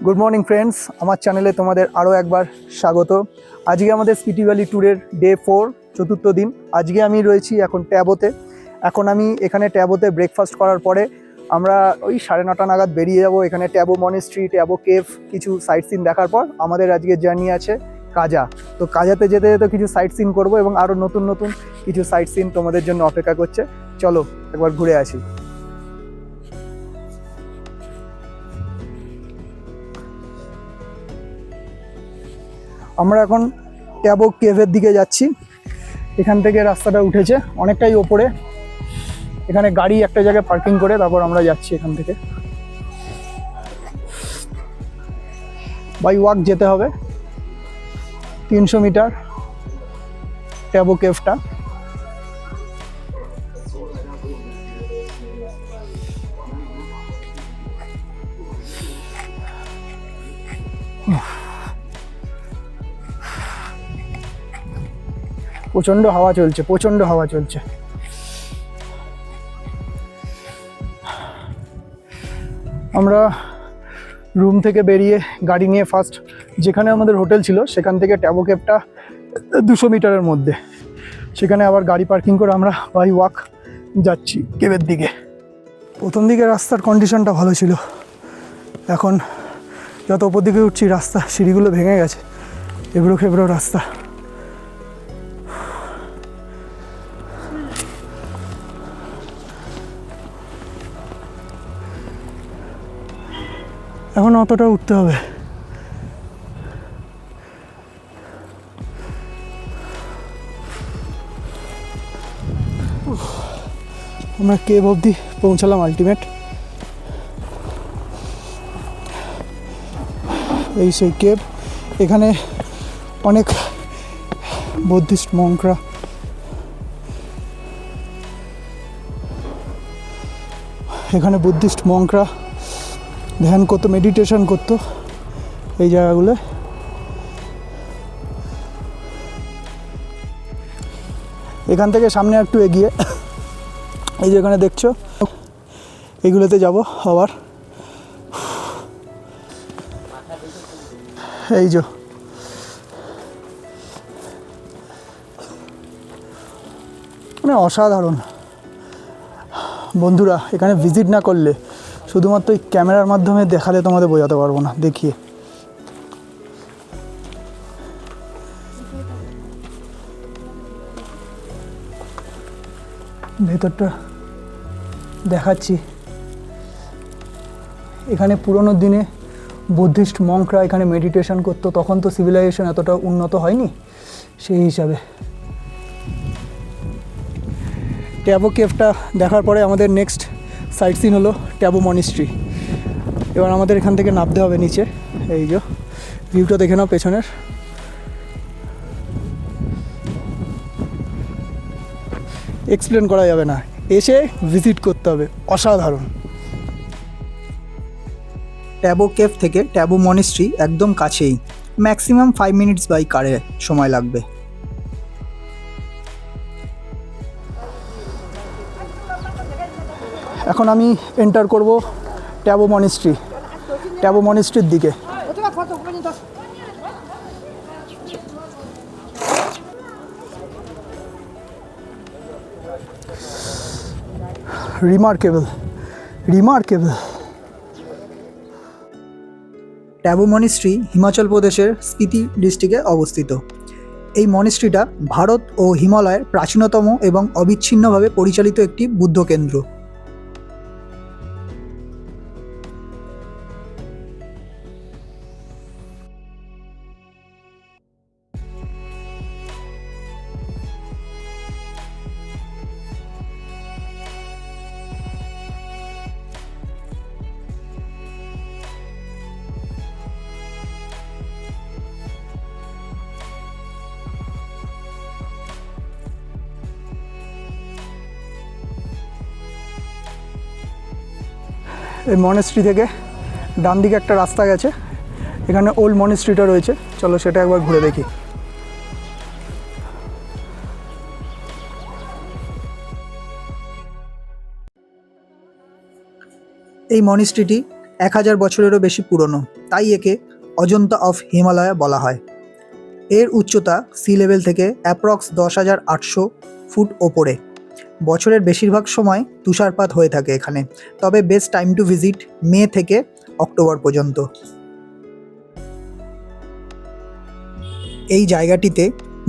Good morning friends, আমার চ্যানেলে তোমাদের আরও একবার স্বাগত। আজকে আমাদের স্পিটি ভ্যালি ট্যুরের ডে 4, চতুর্থ দিন। আজকে আমি রয়েছি এখন ট্যাবোতে। এখন আমি এখানে ট্যাবোতে ব্রেকফাস্ট করার পরে আমরা ওই 9:30 নাগাদ বেরিয়ে যাব। এখানে ট্যাবো মনেস্ট্রি, ট্যাবো কেভ, কিছু সাইট সিন দেখার পর আমাদের আজকে জার্নি আছে কাজা। তো কাজাতে যেতে যেতে কিছু সাইট সিন করবো এবং আরও নতুন নতুন কিছু সাইট সিন তোমাদের জন্য অপেক্ষা করছে। চলো একবার ঘুরে আসি। আমরা এখন ট্যাবো কেভের দিকে যাচ্ছি। এখান থেকে রাস্তাটা উঠেছে অনেকটাই ওপরে। এখানে গাড়ি একটা জায়গায় পার্কিং করে তারপর আমরা যাচ্ছি এখান থেকে। বাই ওয়াক যেতে হবে 300 মিটার ট্যাবো কেভটা। প্রচণ্ড হাওয়া চলছে, প্রচণ্ড হাওয়া চলছে। আমরা রুম থেকে বেরিয়ে গাড়ি নিয়ে ফার্স্ট যেখানে আমাদের হোটেল ছিল সেখান থেকে ট্যাবো কেভটা 200 মিটারের মধ্যে, সেখানে আবার গাড়ি পার্কিং করে আমরা বাই ওয়াক যাচ্ছি কেভের দিকে। প্রথম দিকে রাস্তার কন্ডিশনটা ভালো ছিল, এখন যত ওপর দিকে উঠছি রাস্তা সিঁড়িগুলো ভেঙে গেছে, এবড়ো খেবড়ো রাস্তা। এখন অতটা উঠতে হবে। আমরা কেভ অবধি পৌঁছালাম আলটিমেট। এই সেই কেভ। এখানে অনেক বুদ্ধিস্ট মঙ্করা ধ্যান করতো, মেডিটেশন করতো এই জায়গাগুলো। এখান থেকে সামনে একটু এগিয়ে এই যেখানে দেখছো এইগুলোতে যাব আবার। এই যে মানে অসাধারণ বন্ধুরা, এখানে ভিজিট না করলে শুধুমাত্র এই ক্যামেরার মাধ্যমে দেখালে তোমাদের বোঝাতে পারবো না। দেখিয়ে ভেতরটা দেখাচ্ছি। এখানে পুরোনো দিনে বুদ্ধিস্ট মঙ্করা এখানে মেডিটেশন করতো, তখন তো সিভিলাইজেশন এতটা উন্নত হয়নি, সেই হিসাবে। ট্যাবো কেভটা দেখার পরে আমাদের নেক্সট সাইট সিন হলো ট্যাবো মনেস্ট্রি। এবার আমাদের এখান থেকে নামতে হবে নিচে। এই যে ভিউটা দেখে নাও পেছনের। এক্সপ্লেন করা যাবে না, এসে ভিজিট করতে হবে, অসাধারণ। ট্যাবো কেভ থেকে ট্যাবো মনেস্ট্রি একদম কাছেই, ম্যাক্সিমাম 5 মিনিটস বাই কারে সময় লাগবে। এখন আমি এন্টার করব ট্যাবো মনেস্ট্রির দিকে। রিমার্কেবল। ট্যাবো মনেস্ট্রি হিমাচল প্রদেশের স্পিতি ডিস্ট্রিক্টে অবস্থিত। এই মনেস্ট্রিটা ভারত ও হিমালয়ের প্রাচীনতম এবং অবিচ্ছিন্নভাবে পরিচালিত একটি বুদ্ধ কেন্দ্র। এই মনেস্ট্রি থেকে ডান দিকে একটা রাস্তা গেছে, এখানে ওল্ড মনেস্ট্রিটা রয়েছে। চলো সেটা একবার ঘুরে দেখি। এই মনেস্ট্রিটি 1000 বছরেরও বেশি পুরনো, তাই একে অজন্তা অফ হিমালয়া বলা হয়। এর উচ্চতা সি লেভেল থেকে অ্যাপ্রক্স 10,800 ফুট ওপরে। বছরের বেশিরভাগ সময় তুষারপাত হয়ে থাকে এখানে, তবে বেস্ট টাইম টু ভিজিট মে থেকে অক্টোবর পর্যন্ত। এই জায়গাটিতে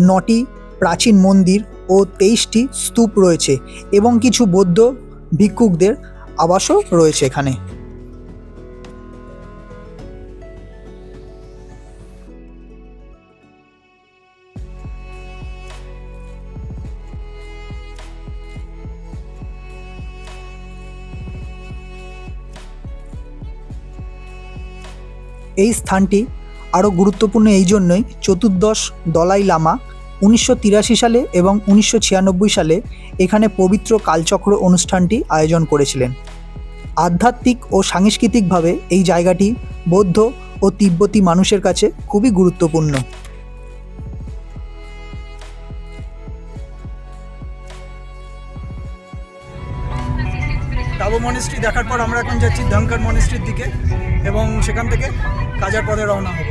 9টি প্রাচীন মন্দির ও 23টি স্তূপ রয়েছে এবং কিছু বৌদ্ধ ভিক্ষুকদের আবাসও রয়েছে এখানে। এই স্থানটি আরও গুরুত্বপূর্ণ এই জন্যই, চতুর্দশ দলাই লামা 1983 সালে এবং 1996 সালে এখানে পবিত্র কালচক্র অনুষ্ঠানটি আয়োজন করেছিলেন। আধ্যাত্মিক ও সাংস্কৃতিকভাবে এই জায়গাটি বৌদ্ধ ও তিব্বতী মানুষের কাছে খুবই গুরুত্বপূর্ণ। টাবো মনেস্ট্রি দেখার পর আমরা এখন যাচ্ছি ধনকার মনেস্ট্রির দিকে এবং সেখান থেকে কাজার পথে রওনা হব।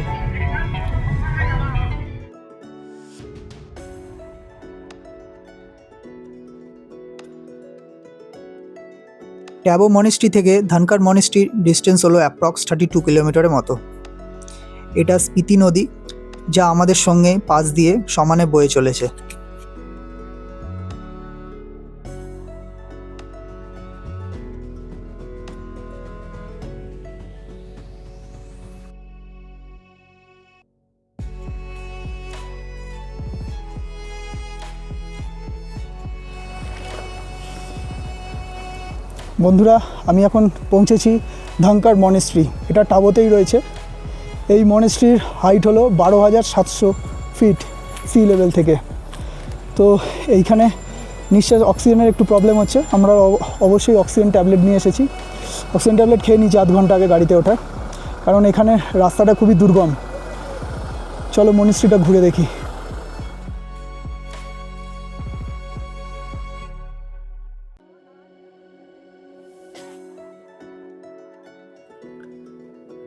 ট্যাবো মনেস্ট্রি থেকে ধনকার মনেস্ট্রির ডিস্টেন্স হলো অ্যাপ্রক্স 32 কিলোমিটারের মতো। এটা স্পিতি নদী, যা আমাদের সঙ্গে পাশ দিয়ে সমানে বয়ে চলেছে। বন্ধুরা, আমি এখন পৌঁছেছি ধনকার মনেস্ট্রি। এটা টাবোতেই রয়েছে। এই মনেস্ট্রির হাইট হলো 12,700 ফিট সি লেভেল থেকে। তো এইখানে নিঃশ্বাস অক্সিজেনের একটু প্রবলেম হচ্ছে। আমরা অবশ্যই অক্সিজেন ট্যাবলেট নিয়ে এসেছি। অক্সিজেন ট্যাবলেট খেয়ে নিয়েছি 8 ঘন্টা আগে গাড়িতে ওঠার, কারণ এখানে রাস্তাটা খুবই দুর্গম। চলো মনেস্ট্রিটা ঘুরে দেখি।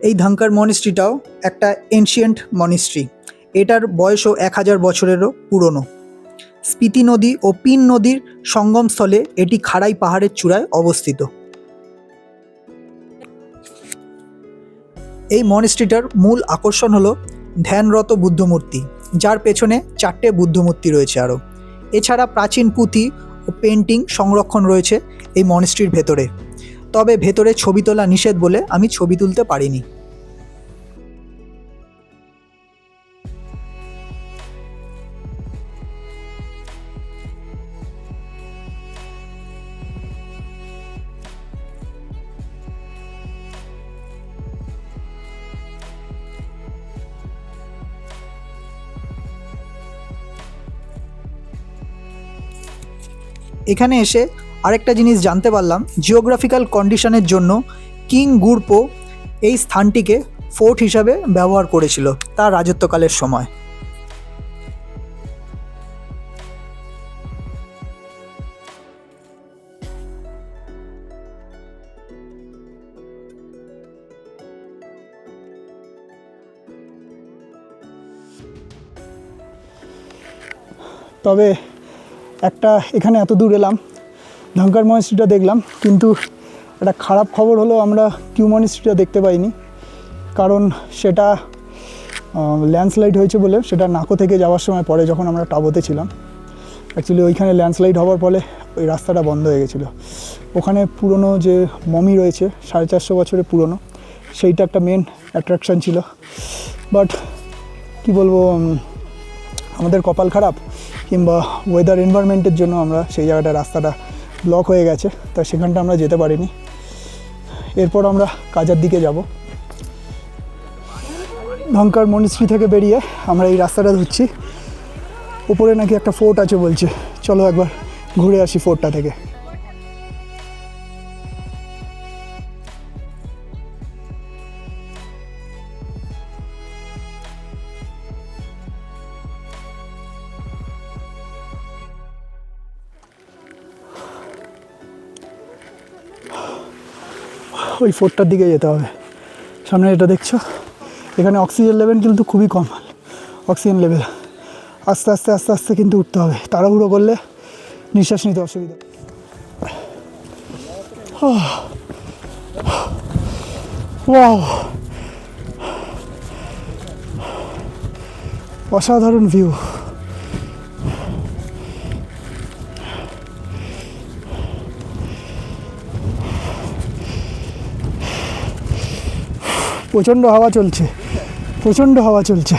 এই ধনকার মনেস্ট্রিটাও একটা এনশিয়েন্ট মনেস্ট্রি। এটার বয়সও 1000 বছরেরও পুরনো। স্পিতি নদী ও পিন নদীর সঙ্গমস্থলে এটি খাড়াই পাহাড়ের চূড়ায় অবস্থিত। এই মনেস্ট্রিটার মূল আকর্ষণ হলো ধ্যানরত বুদ্ধমূর্তি, যার পেছনে 4টে বুদ্ধমূর্তি রয়েছে আরও। এছাড়া প্রাচীন পুঁথি ও পেন্টিং সংরক্ষণ রয়েছে এই মনেস্ট্রির ভেতরে। তবে ভেতরে ছবি তোলা নিষেধ বলে আমি ছবি তুলতে পারিনি। এখানে এসে আরেকটা জিনিস জানতে পারলাম, জিওগ্রাফিক্যাল কন্ডিশনের জন্য কিং গুরপো এই স্থানটিকে ফোর্ট হিসাবে ব্যবহার করেছিল তার রাজত্বকালের সময়। তবে এখানে এত দূর এলাম, ধনকার মনেস্ট্রিটা দেখলাম, কিন্তু একটা খারাপ খবর হলো আমরা কিউ মনেস্ট্রিটা দেখতে পাইনি, কারণ সেটা ল্যান্ডস্লাইড হয়েছে বলে সেটা নাকো থেকে যাওয়ার সময় পরে, যখন আমরা টাবোতে ছিলাম। অ্যাকচুয়ালি ওইখানে ল্যান্ডস্লাইড হওয়ার ফলে ওই রাস্তাটা বন্ধ হয়ে গেছিলো। ওখানে পুরনো যে মমি রয়েছে 450 বছরের পুরনো, সেইটা একটা মেন অ্যাট্রাকশান ছিল। বাট কি বলবো, আমাদের কপাল খারাপ কিংবা ওয়েদার এনভায়রনমেন্টের জন্য আমরা সেই জায়গাটা রাস্তাটা ব্লক হয়ে গেছে, তাই সেখানটা আমরা যেতে পারিনি। এরপর আমরা কাজার দিকে যাব। ধনকার মনেস্ট্রি থেকে বেরিয়ে আমরা এই রাস্তাটা ধরছি। উপরে নাকি একটা ফোর্ট আছে বলছে, চলো একবার ঘুরে আসি ফোর্টটা থেকে। ওই ফোর্টটার দিকে যেতে হবে। সামনে এটা দেখছো, এখানে অক্সিজেন লেভেল কিন্তু খুবই কম, অক্সিজেন লেভেল। আস্তে আস্তে আস্তে আস্তে কিন্তু উঠতে হবে, তাড়াহুড়ো করলে নিঃশ্বাস নিতে অসুবিধা। ওয়াও, অসাধারণ ভিউ। প্রচণ্ড হাওয়া চলছে, প্রচণ্ড হাওয়া চলছে।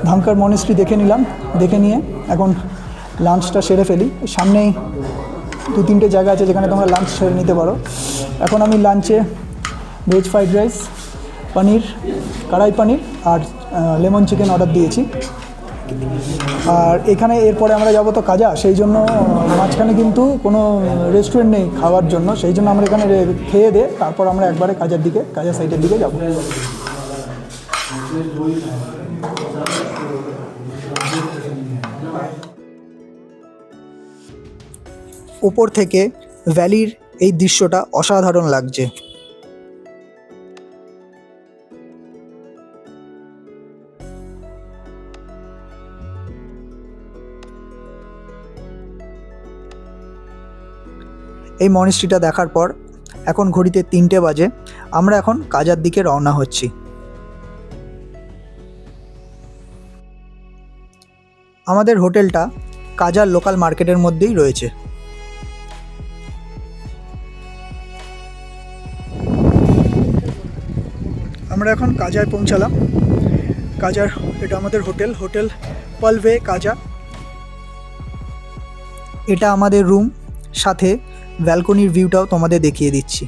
ধামকার মনেস্ট্রি দেখে নিলাম, দেখে নিয়ে এখন লাঞ্চটা সেরে ফেলি। সামনেই 2-3টে জায়গা আছে যেখানে তোমরা লাঞ্চ সেরে নিতে পারো। এখন আমি লাঞ্চে ভেজ ফ্রাইড রাইস, পনির, কড়াই পনির আর লেমন চিকেন অর্ডার দিয়েছি। আর এখানে এরপরে আমরা যাবো তো কাজা, সেই জন্য মাঝখানে কিন্তু কোনো রেস্টুরেন্ট নেই খাওয়ার জন্য, সেই জন্য আমরা এখানে খেয়ে দিয়ে তারপর আমরা একবারে কাজার দিকে, কাজা সাইডের দিকে যাবো। উপর থেকে ভ্যালির এই দৃশ্যটা অসাধারণ লাগছে। এই মনেস্ট্রিটা দেখার পর এখন ঘড়িতে 3টে বাজে, আমরা এখন কাজার দিকে রওনা হচ্ছি। আমাদের হোটেলটা কাজার লোকাল মার্কেটের মধ্যেই রয়েছে। আমরা এখন কাজায় পৌঁছালাম। কাজার এটা আমাদের হোটেল, হোটেল পলভে কাজা। এটা আমাদের রুম, সাথে ব্যালকনির ভিউটাও তোমাদের দেখিয়ে দিচ্ছি।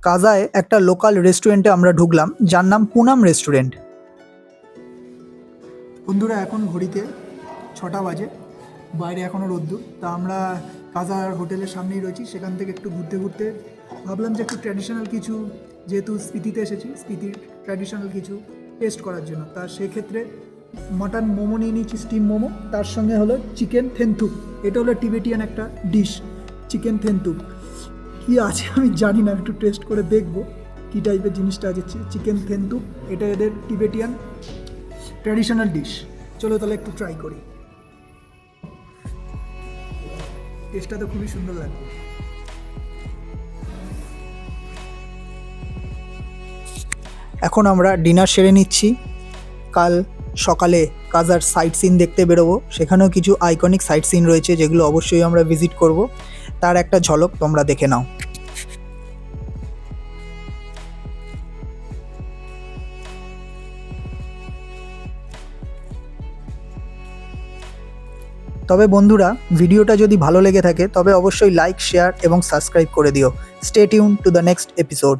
কাজায় একটা লোকাল রেস্টুরেন্টে আমরা ঢুকলাম, যার নাম পুনাম রেস্টুরেন্ট। বন্ধুরা এখন ঘড়িতে 6টা বাজে, বাইরে এখনও রোদ্দুর। তা আমরা কাজার হোটেলের সামনেই রয়েছি, সেখান থেকে একটু ঘুরতে ঘুরতে ভাবলাম যে একটু ট্র্যাডিশনাল কিছু, যেহেতু স্পিতিতে এসেছি, স্পিতির ট্র্যাডিশনাল কিছু টেস্ট করার জন্য। তা সেক্ষেত্রে মাটন মোমো নিয়ে নিয়েছি, স্টিম মোমো, তার সঙ্গে হলো চিকেন থেন্তুক। এটা হলো টিবেটিয়ান একটা ডিশ, চিকেন থেন্তুক। কী আছে আমি জানি না, একটু টেস্ট করে দেখবো কী টাইপের জিনিসটা আছে। চিকেন থেন্তুক, এটা এদের টিবেটিয়ান ট্র্যাডিশনাল ডিশ। চলো তাহলে একটু ট্রাই করি। টেস্টটা তো খুবই সুন্দর লাগবে। এখন আমরা ডিনার সেরে নিচ্ছি। কাল সকালে কাজার সাইট সিন দেখতে বেরোবো, সেখানেও কিছু আইকনিক সাইট সিন রয়েছে যেগুলো অবশ্যই আমরা ভিজিট করব। তার একটা ঝলক তোমরা দেখে নাও। তবে বন্ধুরা, ভিডিওটা যদি ভালো লেগে থাকে তবে অবশ্যই লাইক, শেয়ার এবং সাবস্ক্রাইব করে দিও। Stay tune to the next episode.